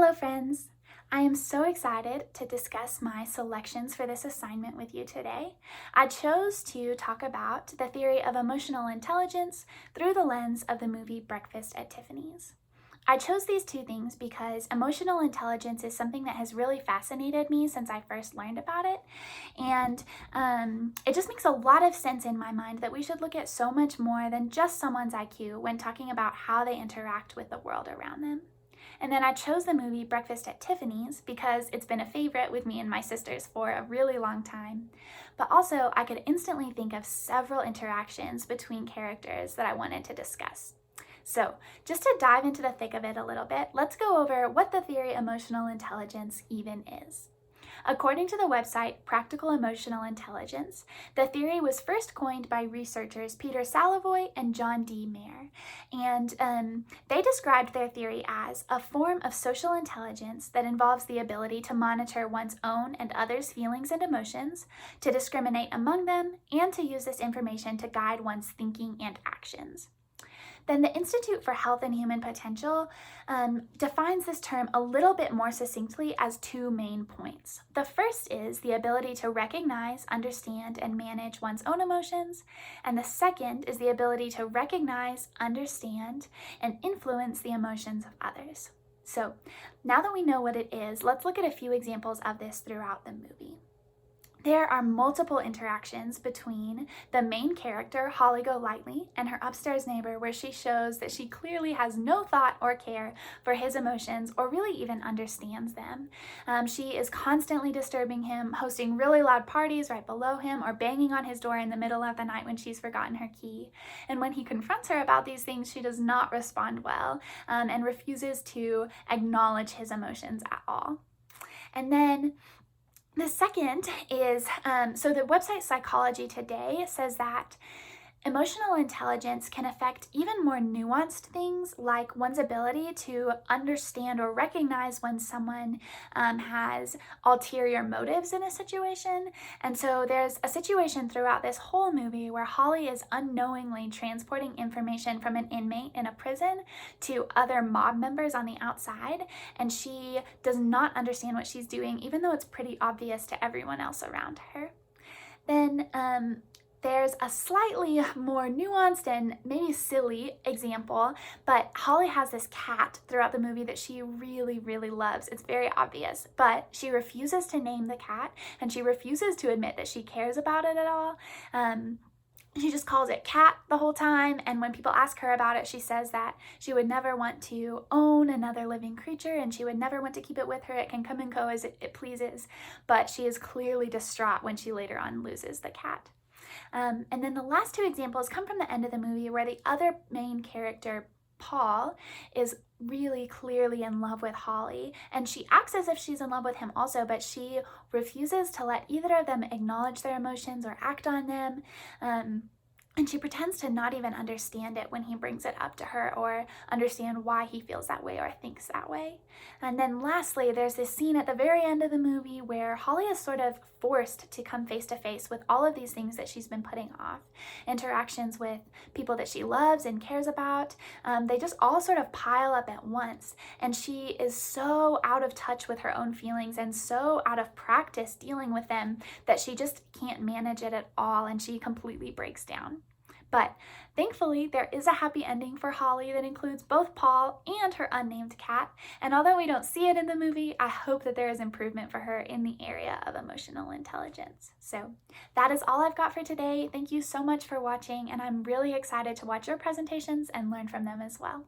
Hello friends! I am so excited to discuss my selections for this assignment with you today. I chose to talk about the theory of emotional intelligence through the lens of the movie Breakfast at Tiffany's. I chose these two things because emotional intelligence is something that has really fascinated me since I first learned about it. And it just makes a lot of sense in my mind that we should look at so much more than just someone's IQ when talking about how they interact with the world around them. And then I chose the movie Breakfast at Tiffany's because it's been a favorite with me and my sisters for a really long time. But also, I could instantly think of several interactions between characters that I wanted to discuss. So, just to dive into the thick of it a little bit, let's go over what the theory emotional intelligence even is. According to the website Practical Emotional Intelligence, the theory was first coined by researchers Peter Salovey and John D. Mayer, and they described their theory as a form of social intelligence that involves the ability to monitor one's own and others' feelings and emotions, to discriminate among them, and to use this information to guide one's thinking and actions. Then the Institute for Health and Human Potential defines this term a little bit more succinctly as two main points. The first is the ability to recognize, understand, and manage one's own emotions. And the second is the ability to recognize, understand, and influence the emotions of others. So now that we know what it is, let's look at a few examples of this throughout the movie. There are multiple interactions between the main character, Holly Golightly, and her upstairs neighbor where she shows that she clearly has no thought or care for his emotions or really even understands them. She is constantly disturbing him, hosting really loud parties right below him, or banging on his door in the middle of the night when she's forgotten her key. And when he confronts her about these things, she does not respond well and refuses to acknowledge his emotions at all. And then the second is, so the website Psychology Today says that emotional intelligence can affect even more nuanced things like one's ability to understand or recognize when someone has ulterior motives in a situation. And so there's a situation throughout this whole movie where Holly is unknowingly transporting information from an inmate in a prison to other mob members on the outside, and she does not understand what she's doing, even though it's pretty obvious to everyone else around her. Then there's a slightly more nuanced and maybe silly example, but Holly has this cat throughout the movie that she really, really loves. It's very obvious, but she refuses to name the cat, and she refuses to admit that she cares about it at all. She just calls it Cat the whole time, and when people ask her about it, she says that she would never want to own another living creature, and she would never want to keep it with her. It can come and go as it pleases, but she is clearly distraught when she later on loses the cat. And then the last two examples come from the end of the movie where the other main character, Paul, is really clearly in love with Holly, and she acts as if she's in love with him also, but she refuses to let either of them acknowledge their emotions or act on them. And she pretends to not even understand it when he brings it up to her or understand why he feels that way or thinks that way. And then lastly, there's this scene at the very end of the movie where Holly is sort of forced to come face to face with all of these things that she's been putting off. Interactions with people that she loves and cares about, they just all sort of pile up at once. And she is so out of touch with her own feelings and so out of practice dealing with them that she just can't manage it at all, and she completely breaks down. But thankfully, there is a happy ending for Holly that includes both Paul and her unnamed cat, and although we don't see it in the movie, I hope that there is improvement for her in the area of emotional intelligence. So that is all I've got for today. Thank you so much for watching, and I'm really excited to watch your presentations and learn from them as well.